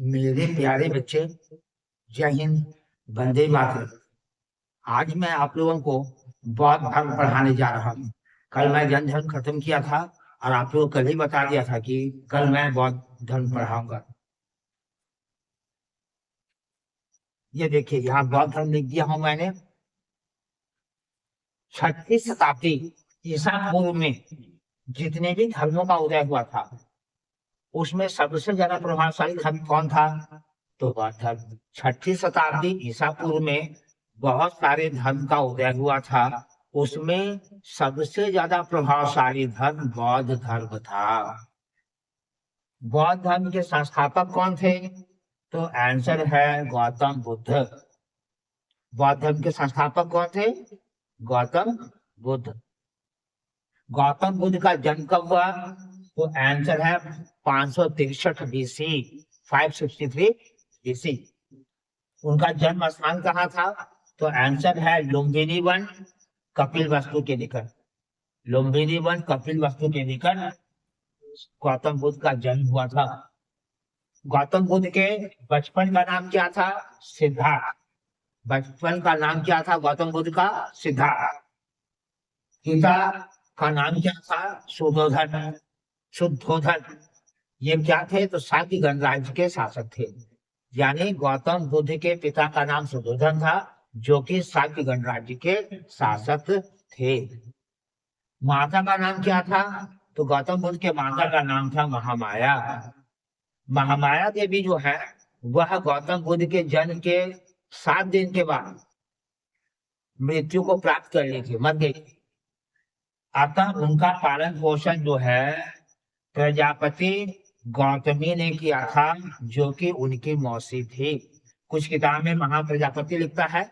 मेरे प्यारे बच्चे, जय हिंद, वंदे मातरम। आज मैं आप लोगों को बौद्ध धर्म पढ़ाने जा रहा हूँ। कल मैं जैन धर्म खत्म किया था और आप लोगों को कल ही बता दिया था कि कल मैं बौद्ध धर्म पढ़ाऊंगा। ये देखिए, यहाँ बौद्ध धर्म लिख दिया हूँ मैंने। 6वीं शताब्दी ईसा पूर्व में जितने भी धर्मों का उदय हुआ था, उसमें सबसे ज्यादा प्रभावशाली धर्म कौन था? तो बौद्ध धर्म। 6वीं शताब्दी ईसा पूर्व में बहुत सारे धर्म का उदय हुआ था, उसमें सबसे ज्यादा प्रभावशाली धर्म बौद्ध धर्म था। बौद्ध धर्म के संस्थापक कौन थे? तो आंसर है गौतम बुद्ध। बौद्ध धर्म के संस्थापक कौन थे? गौतम बुद्ध। गौतम बुद्ध का जन्म कब हुआ? तो आंसर है 563 बीसी, 563 बीसी। उनका जन्म स्थान कहाँ था? तो आंसर है लुम्बिनी वन, कपिल वस्तु के निकट। लुम्बिनी वन, कपिल वस्तु के निकट गौतम बुद्ध का जन्म हुआ था। गौतम बुद्ध के बचपन का नाम क्या था? सिद्धार्थ। बचपन का नाम क्या था गौतम बुद्ध का? सिद्धार्थ। पिता का नाम क्या था? शुद्धोधन। शुद्धोधन। ये क्या थे? तो शाक्य गणराज्य के शासक थे। यानी गौतम बुद्ध के पिता का नाम शुद्धोधन था, जो कि शाक्य गणराज्य के शासक थे। माता का नाम क्या था? तो गौतम बुद्ध के माता का नाम था महामाया। महामाया देवी जो है, वह गौतम बुद्ध के जन्म के 7 दिन के बाद मृत्यु को प्राप्त कर ली थी, मर गई थी। अतः उनका पालन पोषण जो है प्रजापति गौतमी ने किया था, जो कि उनकी मौसी थी। कुछ किताब में महाप्रजापति लिखता है,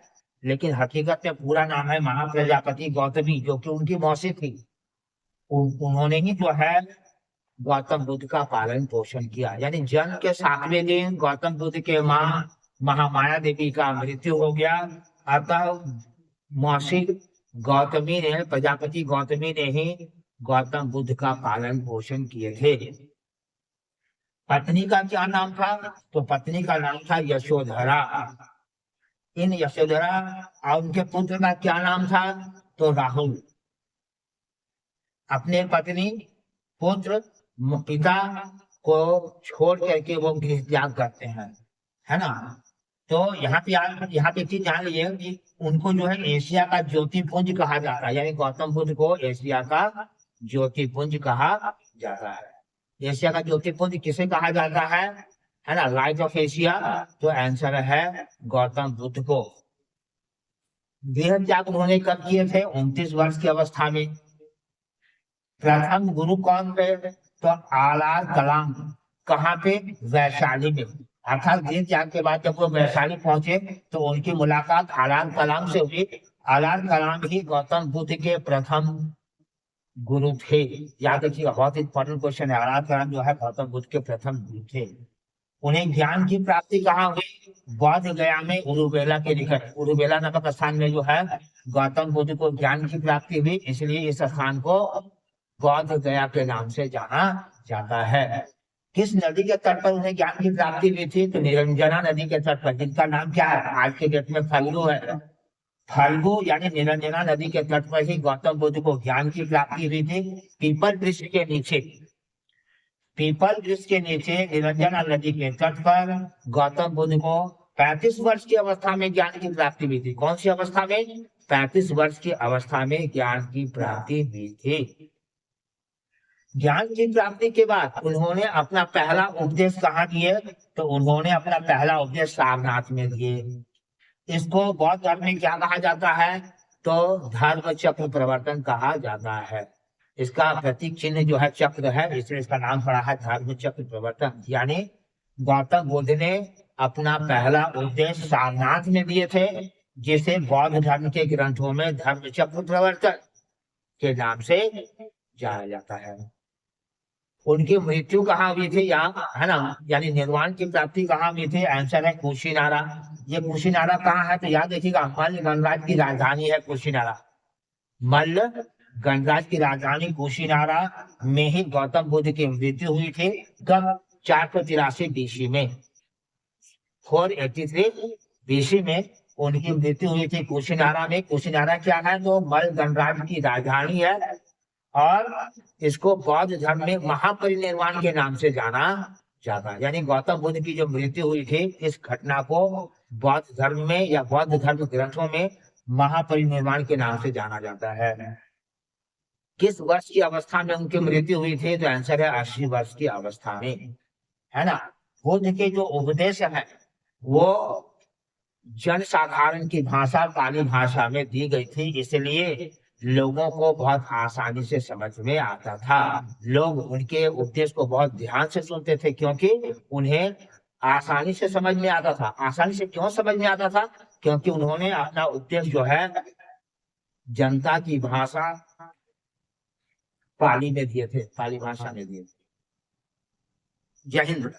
लेकिन हकीकत में पूरा नाम है महाप्रजापति गौतमी, जो कि उनकी मौसी थी। उन्होंने ही जो है गौतम बुद्ध का पालन पोषण किया। यानी जन्म के 7वें दिन गौतम बुद्ध के माँ महामाया देवी का मृत्यु हो गया। अतः मौसी गौतमी ने, प्रजापति गौतमी ने ही गौतम बुद्ध का पालन पोषण किए थे। पत्नी का क्या नाम था? तो पत्नी का नाम था यशोधरा। इन यशोधरा और उनके पुत्र का क्या नाम था? तो राहुल। अपने पत्नी, पुत्र, पिता को छोड़ करके वो गृह त्याग करते हैं, है ना। तो यहाँ पे चीज जान लीजिए कि उनको जो है एशिया का ज्योतिपुंज कहा जाता है। यानी गौतम बुद्ध को एशिया का ज्योतिपुंज कहा जाता है। एशिया का ज्योतिपुंज किसे कहा जाता है ना, लाइट ऑफ एशिया। तो आंसर है गौतम बुद्ध को। गृह त्याग उन्होंने कब किए थे? 29 वर्ष की अवस्था में। प्रथम गुरु कौन थे? तो आलार कलाम। कहाँ पे? वैशाली में। अर्थात गृह त्याग के बाद जब वो वैशाली पहुंचे तो उनकी मुलाकात आलार कलाम से हुई। आलार कलाम ही गौतम बुद्ध के प्रथम गुरु थे। याद रखिएगा, बहुत इंपॉर्टेंट क्वेश्चन है। आलार कलाम जो है गौतम बुद्ध के प्रथम गुरु थे। उन्हें ज्ञान की प्राप्ति कहाँ हुई? बौद्ध गया में, उरुवेला के निकट। उरुवेला नामक स्थान में जो है गौतम बुद्ध को ज्ञान की प्राप्ति हुई, इसलिए इस स्थान को बौद्ध गया के नाम से जाना जाता है। किस नदी के तट पर उन्हें ज्ञान की प्राप्ति हुई थी? तो निरंजना नदी के तट पर, जिनका नाम क्या है? आज के डेट में फल्गु है। फल्गु यानी निरंजना नदी के तट पर ही गौतम बुद्ध को ज्ञान की प्राप्ति हुई थी। पीपल वृक्ष के नीचे, पीपल वृक्ष के नीचे निरंजना नदी के तट पर गौतम बुद्ध को 35 वर्ष की अवस्था में ज्ञान की प्राप्ति हुई थी। कौन सी अवस्था में? 35 वर्ष की अवस्था में ज्ञान की प्राप्ति हुई थी। ज्ञान की प्राप्ति के बाद उन्होंने अपना पहला उपदेश कहाँ दिए? तो उन्होंने अपना पहला उपदेश सारनाथ में दिए। इसको बौद्ध धर्म में क्या कहा जाता है? तो धर्म चक्र प्रवर्तन कहा जाता है। इसका प्रतीक चिन्ह जो है चक्र है, इसलिए इसका नाम पड़ा है धर्म चक्र प्रवर्तन। यानी गौतम बुद्ध ने अपना पहला उपदेश सारनाथ में दिए थे, जिसे बौद्ध धर्म के ग्रंथों में धर्म चक्र प्रवर्तन के नाम से जाना जाता है। उनकी मृत्यु कहाँ हुई थी? यहाँ, है ना। यानी निर्वाण की प्राप्ति कहाँ हुई थी? आंसर है कुशीनारा। ये कुशीनारा कहाँ है? तो याद रखिएगा, मल्ल गणराज्य की राजधानी है कुशीनारा। मल्ल गणराज्य की राजधानी कुशीनारा में ही गौतम बुद्ध की मृत्यु हुई थी। कब? 483 BC में। 483 BC में उनकी मृत्यु हुई थी कुशीनारा में। कुशीनारा क्या है, तो मल्ल गणराज्य की राजधानी है और इसको बौद्ध धर्म में महापरिनिर्वाण के नाम से जाना जाता है। यानी गौतम बुद्ध की जो मृत्यु हुई थी, इस घटना को बौद्ध धर्म में या बौद्ध धर्म ग्रंथों में महापरिनिर्वाण के नाम से जाना जाता है। किस वर्ष की अवस्था में उनकी मृत्यु हुई थी, तो आंसर है 80 वर्ष की अवस्था में, है ना। बुद्ध के जो उपदेश है वो जन साधारण की भाषा पाली भाषा में दी गई थी, इसलिए लोगों को बहुत आसानी से समझ में आता था। लोग उनके उपदेश को बहुत ध्यान से सुनते थे क्योंकि उन्हें आसानी से समझ में आता था। आसानी से क्यों समझ में आता था, क्योंकि उन्होंने अपना उपदेश जो है जनता की भाषा पाली में दिए थे, पाली भाषा में दिए थे। जय हिंद।